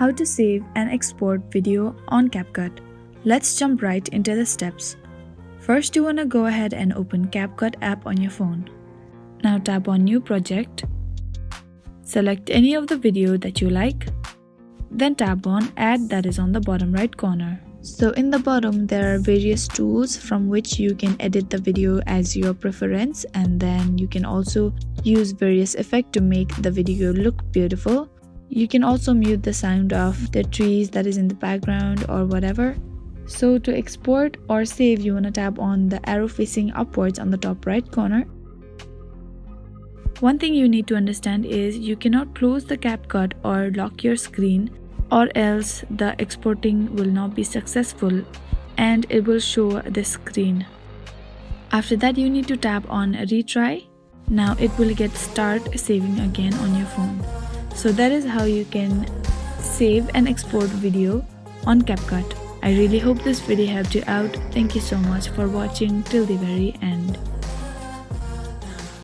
How to save and export video on CapCut. Let's jump right into the steps. First, you want to go ahead and open CapCut app on your phone. Now tap on New Project. Select any of the video that you like. Then tap on Add, that is on the bottom right corner. So in the bottom there are various tools from which you can edit the video as your preference, and then you can also use various effects to make the video look beautiful. You can also mute the sound of the trees that is in the background or whatever. So to export or save, you want to tap on the arrow facing upwards on the top right corner. One thing you need to understand is you cannot close the CapCut or lock your screen, or else the exporting will not be successful and it will show this screen. After that, you need to tap on retry. Now it will start saving again on your phone. So that is how you can save and export video on CapCut. I really hope this video helped you out. Thank you so much for watching till the very end.